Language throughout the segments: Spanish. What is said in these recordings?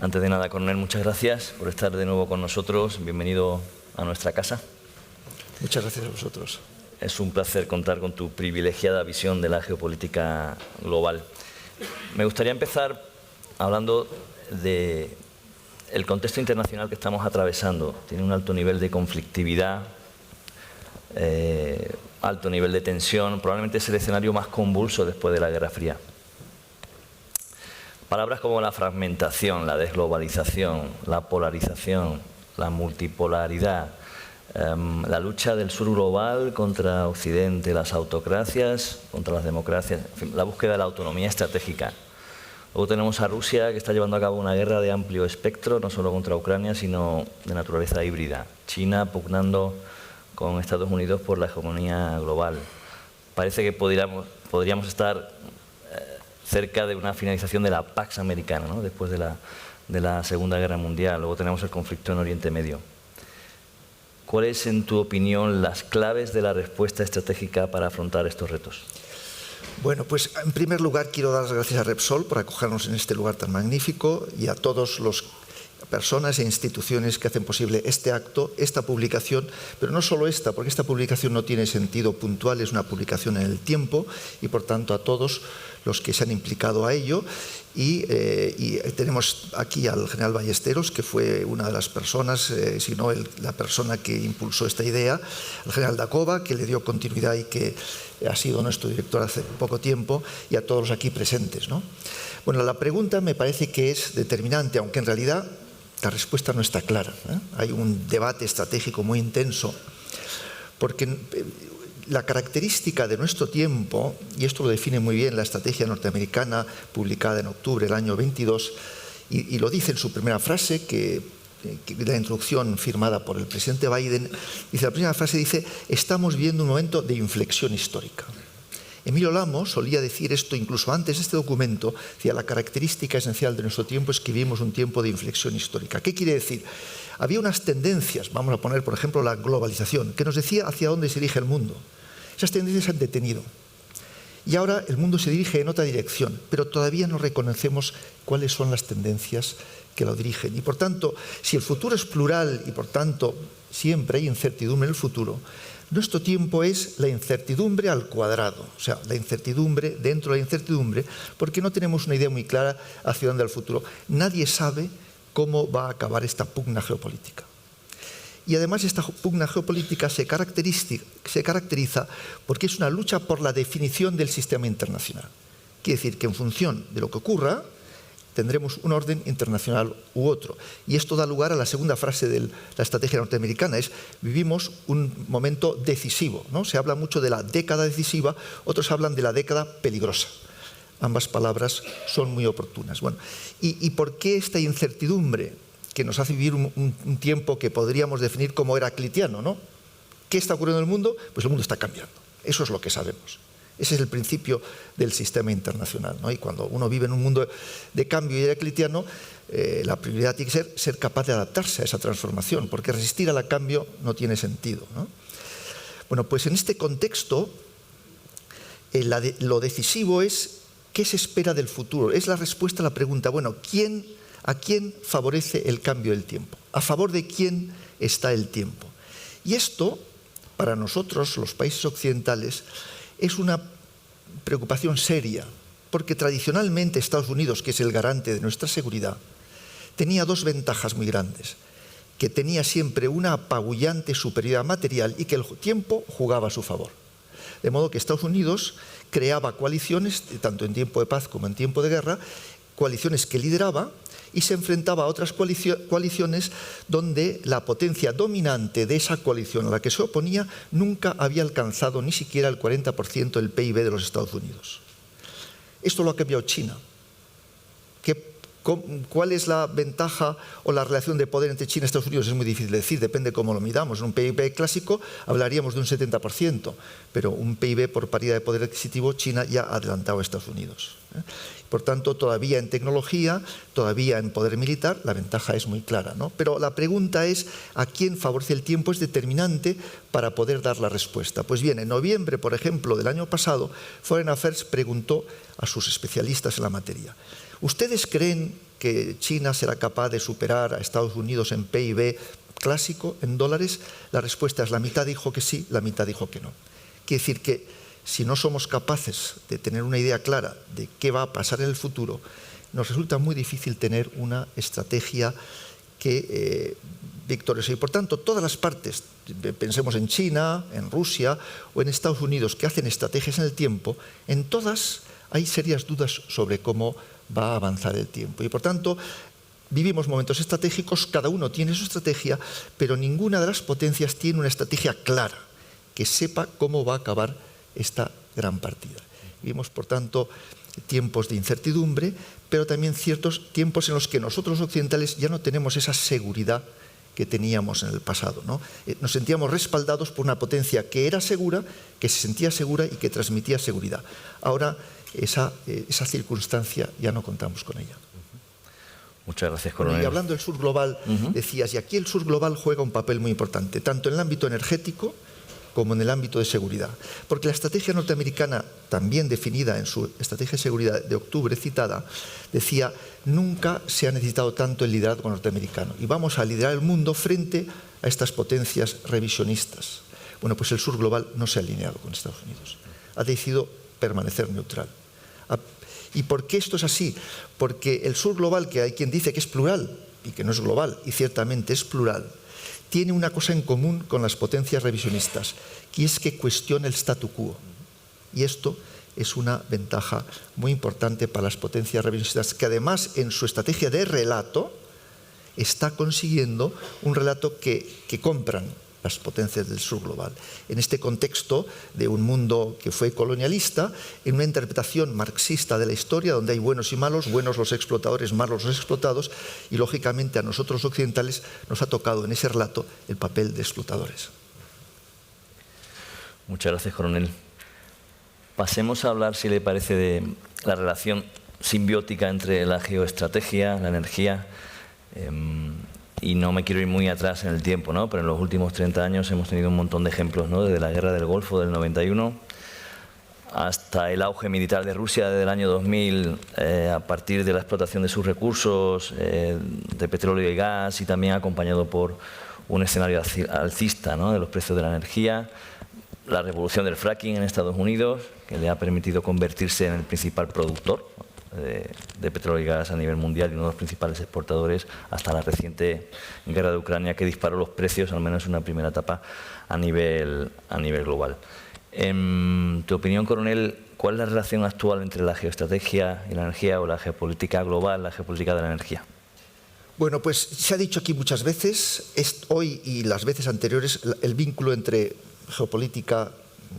Antes de nada, coronel, muchas gracias por estar de nuevo con nosotros. Bienvenido a nuestra casa. Muchas gracias a vosotros. Es un placer contar con tu privilegiada visión de la geopolítica global. Me gustaría empezar hablando del contexto internacional que estamos atravesando. Tiene un alto nivel de conflictividad, alto nivel de tensión. Probablemente es el escenario más convulso después de la Guerra Fría. Palabras como la fragmentación, la desglobalización, la polarización, la multipolaridad, la lucha del sur global contra Occidente, las autocracias contra las democracias, en fin, la búsqueda de la autonomía estratégica. Luego tenemos a Rusia, que está llevando a cabo una guerra de amplio espectro, no solo contra Ucrania, sino de naturaleza híbrida. China pugnando con Estados Unidos por la hegemonía global. Parece que podríamos estar cerca de una finalización de la Pax Americana, ¿no? Después de la Segunda Guerra Mundial. Luego tenemos el conflicto en Oriente Medio. ¿Cuáles, en tu opinión, las claves de la respuesta estratégica para afrontar estos retos? Bueno, pues en primer lugar quiero dar las gracias a Repsol por acogernos en este lugar tan magnífico y a todos los personas e instituciones que hacen posible este acto, esta publicación, pero no solo esta, porque esta publicación no tiene sentido puntual, es una publicación en el tiempo y por tanto a todos los que se han implicado a ello y tenemos aquí al general Ballesteros, que fue una de las personas, si no la persona que impulsó esta idea, al general Dacova, que le dio continuidad y que ha sido nuestro director hace poco tiempo, y a todos los aquí presentes, ¿no? Bueno, la pregunta me parece que es determinante, aunque en realidad la respuesta no está clara, ¿eh? Hay un debate estratégico muy intenso, porque la característica de nuestro tiempo, y esto lo define muy bien la estrategia norteamericana publicada en octubre del año 22, y lo dice en su primera frase, que la introducción firmada por el presidente Biden, dice, la primera frase dice: estamos viviendo un momento de inflexión histórica. Emilio Lamo solía decir esto incluso antes de este documento, decía, la característica esencial de nuestro tiempo es que vivimos un tiempo de inflexión histórica. ¿Qué quiere decir? Había unas tendencias, vamos a poner por ejemplo la globalización, que nos decía hacia dónde se dirige el mundo. Esas tendencias se han detenido y ahora el mundo se dirige en otra dirección, pero todavía no reconocemos cuáles son las tendencias que lo dirigen. Y por tanto, si el futuro es plural y por tanto siempre hay incertidumbre en el futuro, nuestro tiempo es la incertidumbre al cuadrado, o sea, la incertidumbre dentro de la incertidumbre, porque no tenemos una idea muy clara hacia dónde va el futuro. Nadie sabe cómo va a acabar esta pugna geopolítica. Y además esta pugna geopolítica se caracteriza porque es una lucha por la definición del sistema internacional. Quiere decir que en función de lo que ocurra, tendremos un orden internacional u otro. Y esto da lugar a la segunda frase de la estrategia norteamericana, es vivimos un momento decisivo, ¿no? Se habla mucho de la década decisiva, otros hablan de la década peligrosa. Ambas palabras son muy oportunas. Bueno, ¿y por qué esta incertidumbre que nos hace vivir un tiempo que podríamos definir como heraclitiano, ¿no? ¿Qué está ocurriendo en el mundo? Pues el mundo está cambiando. Eso es lo que sabemos. Ese es el principio del sistema internacional, ¿no? Y cuando uno vive en un mundo de cambio y heraclitiano, la prioridad tiene que ser capaz de adaptarse a esa transformación, porque resistir al cambio no tiene sentido, ¿no? Bueno, pues en este contexto, lo decisivo es qué se espera del futuro. Es la respuesta a la pregunta, bueno, ¿a quién favorece el cambio del tiempo? ¿A favor de quién está el tiempo? Y esto, para nosotros, los países occidentales, es una preocupación seria, porque tradicionalmente Estados Unidos, que es el garante de nuestra seguridad, tenía dos ventajas muy grandes, que tenía siempre una apabullante superioridad material y que el tiempo jugaba a su favor. De modo que Estados Unidos creaba coaliciones, tanto en tiempo de paz como en tiempo de guerra, coaliciones que lideraba y se enfrentaba a otras coaliciones donde la potencia dominante de esa coalición a la que se oponía nunca había alcanzado ni siquiera el 40% del PIB de los Estados Unidos. Esto lo ha cambiado China. ¿Cuál es la ventaja o la relación de poder entre China y Estados Unidos? Es muy difícil de decir, depende cómo lo midamos. En un PIB clásico hablaríamos de un 70%, pero un PIB por paridad de poder adquisitivo, China ya ha adelantado a Estados Unidos. Por tanto, todavía en tecnología, todavía en poder militar, la ventaja es muy clara, ¿no? Pero la pregunta es, ¿a quién favorece el tiempo? Es determinante para poder dar la respuesta. Pues bien, en noviembre, por ejemplo, del año pasado, Foreign Affairs preguntó a sus especialistas en la materia: ¿ustedes creen que China será capaz de superar a Estados Unidos en PIB clásico, en dólares? La respuesta es: la mitad dijo que sí, la mitad dijo que no. Quiere decir que si no somos capaces de tener una idea clara de qué va a pasar en el futuro, nos resulta muy difícil tener una estrategia que victoriosa. Y por tanto, todas las partes, pensemos en China, en Rusia o en Estados Unidos, que hacen estrategias en el tiempo, en todas hay serias dudas sobre cómo va a avanzar el tiempo. Y por tanto, vivimos momentos estratégicos, cada uno tiene su estrategia, pero ninguna de las potencias tiene una estrategia clara, que sepa cómo va a acabar esta gran partida. Vivimos, por tanto, tiempos de incertidumbre, pero también ciertos tiempos en los que nosotros occidentales ya no tenemos esa seguridad que teníamos en el pasado, ¿no? Nos sentíamos respaldados por una potencia que era segura, que se sentía segura y que transmitía seguridad. Ahora esa circunstancia ya no contamos con ella. Muchas gracias, coronel. Bueno, y hablando del sur global, decías, y aquí el sur global juega un papel muy importante, tanto en el ámbito energético como en el ámbito de seguridad. Porque la estrategia norteamericana, también definida en su estrategia de seguridad de octubre citada, decía: nunca se ha necesitado tanto el liderazgo norteamericano y vamos a liderar el mundo frente a estas potencias revisionistas. Bueno, pues el sur global no se ha alineado con Estados Unidos. Ha decidido permanecer neutral. ¿Y por qué esto es así? Porque el sur global, que hay quien dice que es plural y que no es global, y ciertamente es plural, tiene una cosa en común con las potencias revisionistas, que es que cuestiona el statu quo. Y esto es una ventaja muy importante para las potencias revisionistas, que además en su estrategia de relato está consiguiendo un relato que compran las potencias del sur global. En este contexto de un mundo que fue colonialista, en una interpretación marxista de la historia, donde hay buenos y malos, buenos los explotadores, malos los explotados, y lógicamente a nosotros occidentales nos ha tocado en ese relato el papel de explotadores. Muchas gracias, coronel. Pasemos a hablar, si le parece, de la relación simbiótica entre la geoestrategia, la energía. Y no me quiero ir muy atrás en el tiempo, ¿no? Pero en los últimos 30 años hemos tenido un montón de ejemplos, ¿no? Desde la guerra del Golfo del 91 hasta el auge militar de Rusia desde el año 2000, a partir de la explotación de sus recursos de petróleo y gas, y también acompañado por un escenario alcista, ¿no? De los precios de la energía. La revolución del fracking en Estados Unidos, que le ha permitido convertirse en el principal productor de petróleo y gas a nivel mundial y uno de los principales exportadores, hasta la reciente guerra de Ucrania, que disparó los precios, al menos en una primera etapa, a nivel global. En tu opinión, coronel, ¿cuál es la relación actual entre la geoestrategia y la energía, o la geopolítica global, la geopolítica de la energía? Bueno, pues se ha dicho aquí muchas veces, hoy y las veces anteriores, el vínculo entre geopolítica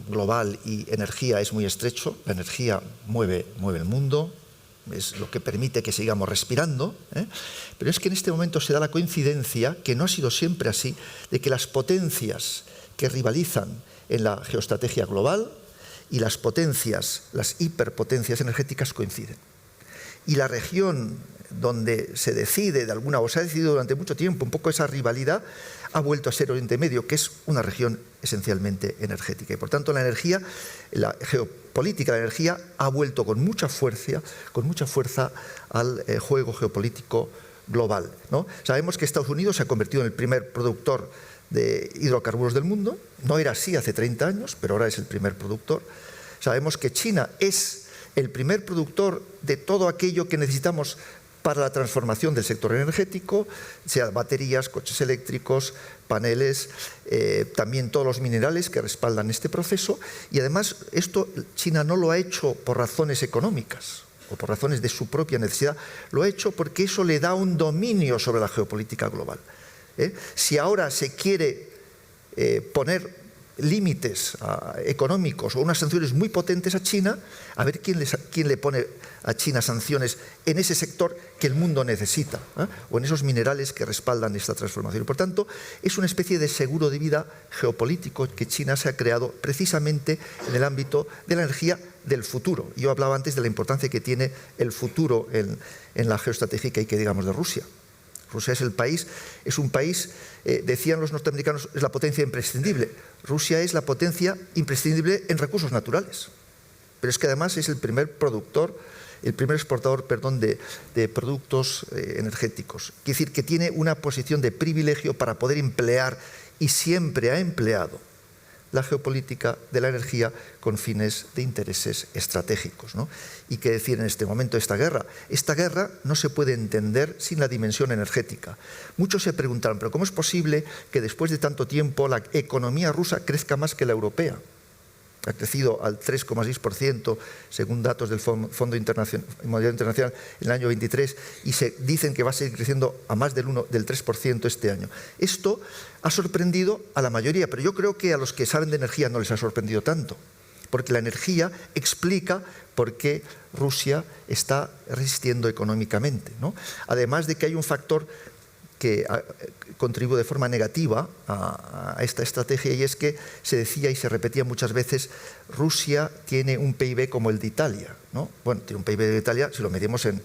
global y energía es muy estrecho. La energía mueve el mundo, es lo que permite que sigamos respirando, pero es que en este momento se da la coincidencia, que no ha sido siempre así, de que las potencias que rivalizan en la geoestrategia global y las potencias, las hiperpotencias energéticas, coinciden. Y la región donde se decide de alguna, o se ha decidido durante mucho tiempo un poco esa rivalidad, ha vuelto a ser Oriente Medio, que es una región esencialmente energética. Y por tanto la energía, la geopolítica de la energía ha vuelto con mucha fuerza al juego geopolítico global, ¿no? Sabemos que Estados Unidos se ha convertido en el primer productor de hidrocarburos del mundo. No era así hace 30 años, pero ahora es el primer productor. Sabemos que China es el primer productor de todo aquello que necesitamos para la transformación del sector energético, sea baterías, coches eléctricos, paneles, también todos los minerales que respaldan este proceso. Y además esto China no lo ha hecho por razones económicas o por razones de su propia necesidad, lo ha hecho porque eso le da un dominio sobre la geopolítica global. Si ahora se quiere poner límites económicos o unas sanciones muy potentes a China, a ver quién le pone a China sanciones en ese sector que el mundo necesita, o en esos minerales que respaldan esta transformación. Y por tanto, es una especie de seguro de vida geopolítico que China se ha creado precisamente en el ámbito de la energía del futuro. Yo hablaba antes de la importancia que tiene el futuro en la geoestrategia y que digamos de Rusia. Rusia es un país, decían los norteamericanos, es la potencia imprescindible. Rusia es la potencia imprescindible en recursos naturales, pero es que además es el primer productor el primer exportador, perdón, de productos energéticos. Quiere decir que tiene una posición de privilegio para poder emplear, y siempre ha empleado, la geopolítica de la energía con fines de intereses estratégicos, ¿no? Y qué decir en este momento de esta guerra. Esta guerra no se puede entender sin la dimensión energética. Muchos se preguntaron, ¿pero cómo es posible que después de tanto tiempo la economía rusa crezca más que la europea? Ha crecido al 3,6% según datos del Fondo Monetario Internacional en el año 23 y se dicen que va a seguir creciendo a más del 3% este año. Esto ha sorprendido a la mayoría, pero yo creo que a los que saben de energía no les ha sorprendido tanto, porque la energía explica por qué Rusia está resistiendo económicamente, ¿no? Además de que hay un factor que contribuye de forma negativa a esta estrategia, y es que se decía y se repetía muchas veces, Rusia tiene un PIB como el de Italia, ¿no? Bueno, tiene un PIB de Italia si lo medimos en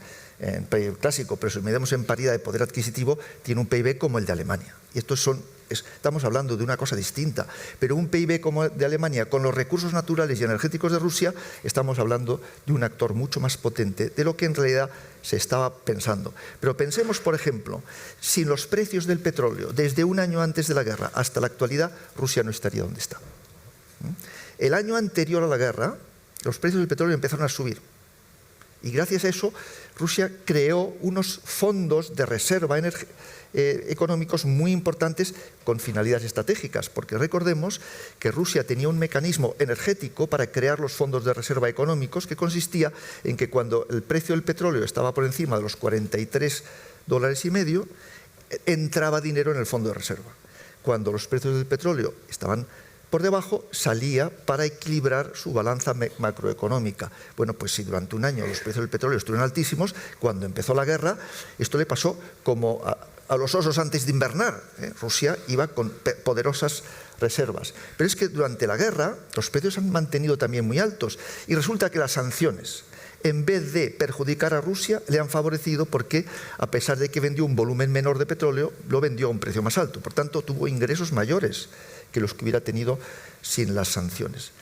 PIB clásico, pero si lo medimos en paridad de poder adquisitivo, tiene un PIB como el de Alemania. Y estos estamos hablando de una cosa distinta, pero un PIB como el de Alemania, con los recursos naturales y energéticos de Rusia, estamos hablando de un actor mucho más potente de lo que en realidad se estaba pensando. Pero pensemos, por ejemplo, sin los precios del petróleo, desde un año antes de la guerra hasta la actualidad, Rusia no estaría donde está. El año anterior a la guerra, los precios del petróleo empezaron a subir. Y gracias a eso, Rusia creó unos fondos de reserva económicos muy importantes con finalidades estratégicas, porque recordemos que Rusia tenía un mecanismo energético para crear los fondos de reserva económicos que consistía en que cuando el precio del petróleo estaba por encima de los $43,50, entraba dinero en el fondo de reserva. Cuando los precios del petróleo estaban por debajo, salía para equilibrar su balanza macroeconómica. Bueno, pues si durante un año los precios del petróleo estuvieron altísimos, cuando empezó la guerra, esto le pasó como a los osos antes de invernar. Rusia iba con poderosas reservas. Pero es que durante la guerra los precios han mantenido también muy altos, y resulta que las sanciones, en vez de perjudicar a Rusia, le han favorecido, porque a pesar de que vendió un volumen menor de petróleo, lo vendió a un precio más alto. Por tanto, tuvo ingresos mayores que los que hubiera tenido sin las sanciones.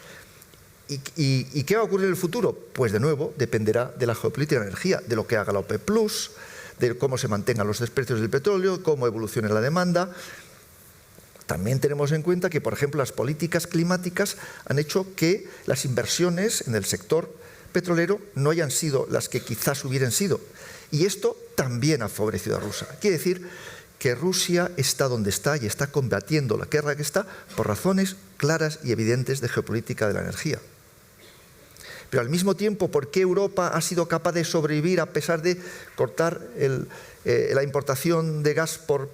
¿Y qué va a ocurrir en el futuro? Pues de nuevo dependerá de la geopolítica de la energía, de lo que haga la OPEP+, de cómo se mantengan los precios del petróleo, cómo evolucione la demanda. También tenemos en cuenta que, por ejemplo, las políticas climáticas han hecho que las inversiones en el sector petrolero no hayan sido las que quizás hubieran sido. Y esto también ha favorecido a Rusia. Quiere decir que Rusia está donde está y está combatiendo la guerra que está por razones claras y evidentes de geopolítica de la energía. Pero al mismo tiempo, ¿por qué Europa ha sido capaz de sobrevivir a pesar de cortar la importación de gas por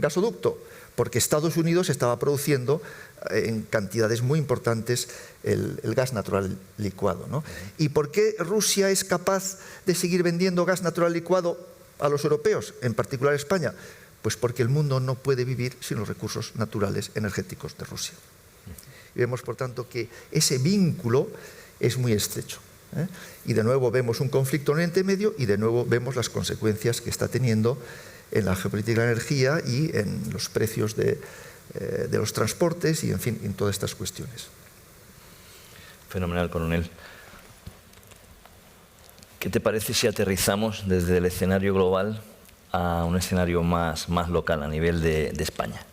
gasoducto? Porque Estados Unidos estaba produciendo en cantidades muy importantes el gas natural licuado, ¿no? ¿Y por qué Rusia es capaz de seguir vendiendo gas natural licuado a los europeos, en particular a España? Pues porque el mundo no puede vivir sin los recursos naturales energéticos de Rusia. Y vemos, por tanto, que ese vínculo es muy estrecho, ¿eh? Y de nuevo vemos un conflicto en Oriente Medio, y de nuevo vemos las consecuencias que está teniendo en la geopolítica de la energía y en los precios de los transportes y, en fin, en todas estas cuestiones. Fenomenal, coronel. ¿Qué te parece si aterrizamos desde el escenario global a un escenario más local, a nivel de España?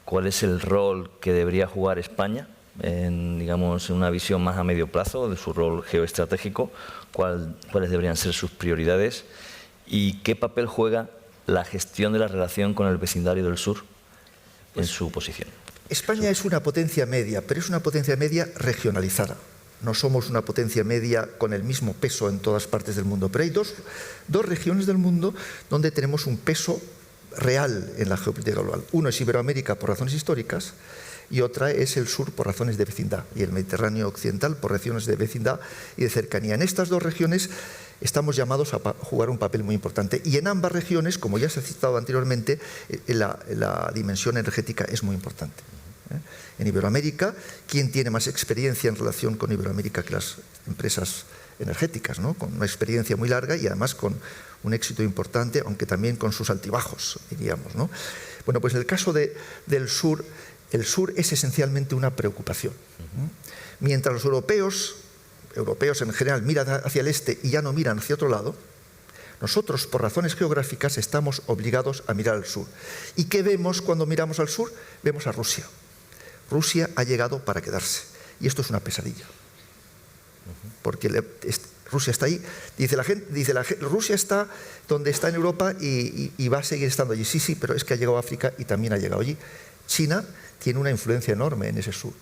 ¿Cuál es el rol que debería jugar España en, digamos, en una visión más a medio plazo de su rol geoestratégico? ¿Cuáles deberían ser sus prioridades? ¿Y qué papel juega la gestión de la relación con el vecindario del sur en su posición? España es una potencia media, pero es una potencia media regionalizada. No somos una potencia media con el mismo peso en todas partes del mundo, pero hay dos regiones del mundo donde tenemos un peso real en la geopolítica global. Uno es Iberoamérica por razones históricas, y otra es el sur por razones de vecindad, y el Mediterráneo occidental por razones de vecindad y de cercanía. En estas dos regiones estamos llamados a jugar un papel muy importante, y en ambas regiones, como ya se ha citado anteriormente, la dimensión energética es muy importante. En Iberoamérica, ¿quién tiene más experiencia en relación con Iberoamérica que las empresas energéticas, ¿no? Con una experiencia muy larga y además con un éxito importante, aunque también con sus altibajos, diríamos, ¿no? Bueno, pues en el caso del sur, el sur es esencialmente una preocupación. Mientras los europeos europeos en general miran hacia el este y ya no miran hacia otro lado, nosotros, por razones geográficas, estamos obligados a mirar al sur. ¿Y qué vemos cuando miramos al sur? Vemos a Rusia. Rusia ha llegado para quedarse. Y esto es una pesadilla. Porque Rusia está ahí. Dice la gente, Rusia está donde está en Europa y va a seguir estando allí. Sí, pero es que ha llegado a África y también ha llegado allí. China tiene una influencia enorme en ese sur.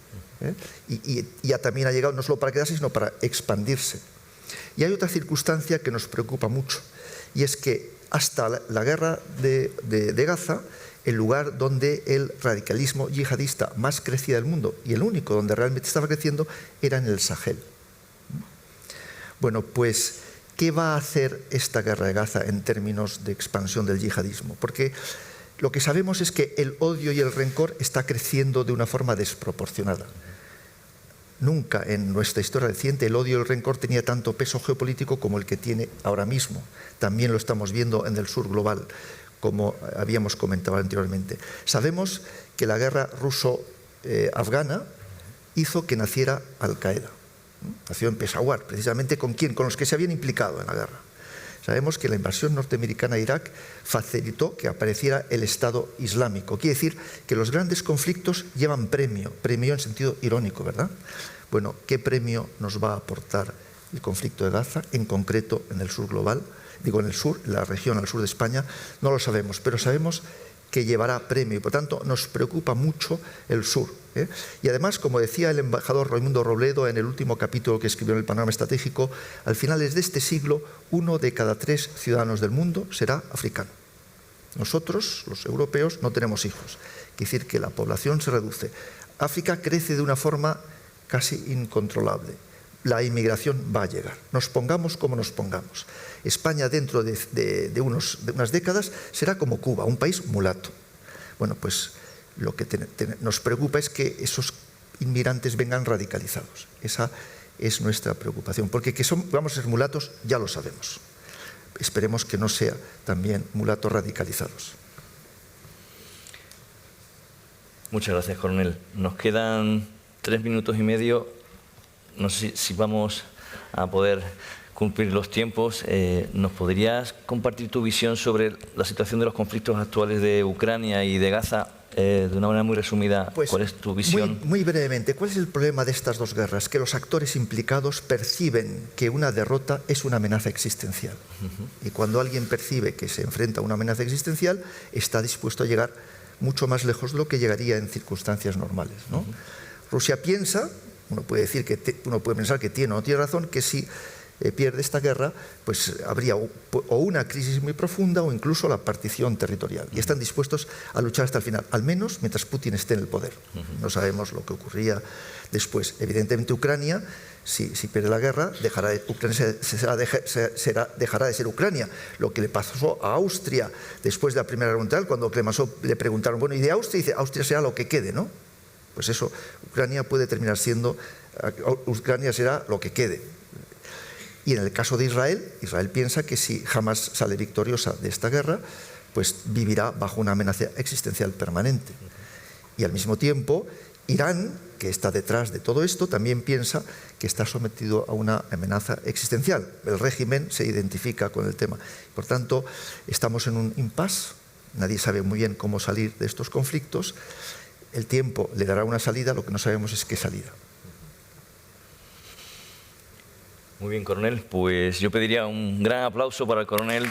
Y ya también ha llegado no solo para quedarse, sino para expandirse. Y hay otra circunstancia que nos preocupa mucho, y es que hasta la guerra de Gaza, el lugar donde el radicalismo yihadista más crecía del mundo, y el único donde realmente estaba creciendo, era en el Sahel. Bueno, pues, ¿qué va a hacer esta guerra de Gaza en términos de expansión del yihadismo? Porque lo que sabemos es que el odio y el rencor está creciendo de una forma desproporcionada. Nunca en nuestra historia reciente el odio y el rencor tenía tanto peso geopolítico como el que tiene ahora mismo. También lo estamos viendo en el sur global, como habíamos comentado anteriormente. Sabemos que la guerra ruso-afgana hizo que naciera Al-Qaeda. Nació en Peshawar, precisamente ¿con quién? Con los que se habían implicado en la guerra. Sabemos que la invasión norteamericana a Irak facilitó que apareciera el Estado Islámico. Quiere decir que los grandes conflictos llevan premio en sentido irónico, ¿verdad? Bueno, ¿qué premio nos va a aportar el conflicto de Gaza, en concreto en el sur global? Digo, en el sur, en la región al sur de España, no lo sabemos, pero sabemos que llevará premio y por tanto nos preocupa mucho el sur. Y además, como decía el embajador Raimundo Robledo en el último capítulo que escribió en el Panorama Estratégico, al finales de este siglo, 1 de cada 3 ciudadanos del mundo será africano. Nosotros, los europeos, no tenemos hijos. Quiere decir que la población se reduce. África crece de una forma casi incontrolable. La inmigración va a llegar, nos pongamos como nos pongamos. España dentro de unas décadas será como Cuba, un país mulato. Bueno, pues lo que nos preocupa es que esos inmigrantes vengan radicalizados. Esa es nuestra preocupación, porque que vamos a ser mulatos ya lo sabemos. Esperemos que no sea también mulatos radicalizados. Muchas gracias, coronel. Nos quedan 3 minutos y medio. No sé si vamos a poder cumplir los tiempos. ¿Nos podrías compartir tu visión sobre la situación de los conflictos actuales de Ucrania y de Gaza? De una manera muy resumida, pues, ¿cuál es tu visión? Muy brevemente, ¿cuál es el problema de estas dos guerras? Que los actores implicados perciben que una derrota es una amenaza existencial. Y cuando alguien percibe que se enfrenta a una amenaza existencial, está dispuesto a llegar mucho más lejos de lo que llegaría en circunstancias normales, ¿no? Rusia piensa, uno puede pensar que tiene o no tiene razón, que si pierde esta guerra, pues habría o una crisis muy profunda o incluso la partición territorial. Y están dispuestos a luchar hasta el final, al menos mientras Putin esté en el poder. No sabemos lo que ocurría después. Evidentemente Ucrania, si pierde la guerra, dejará de ser Ucrania. Lo que le pasó a Austria después de la Primera Guerra Mundial, cuando Clemenceau le preguntaron, bueno, ¿y de Austria? Y dice, Austria será lo que quede, ¿no? Pues eso, Ucrania puede terminar siendo, Ucrania será lo que quede. Y en el caso de Israel, Israel piensa que si Hamas sale victoriosa de esta guerra, pues vivirá bajo una amenaza existencial permanente. Y al mismo tiempo, Irán, que está detrás de todo esto, también piensa que está sometido a una amenaza existencial. El régimen se identifica con el tema. Por tanto, estamos en un impasse, nadie sabe muy bien cómo salir de estos conflictos. El tiempo le dará una salida, lo que no sabemos es qué salida. Muy bien, coronel. Pues yo pediría un gran aplauso para el coronel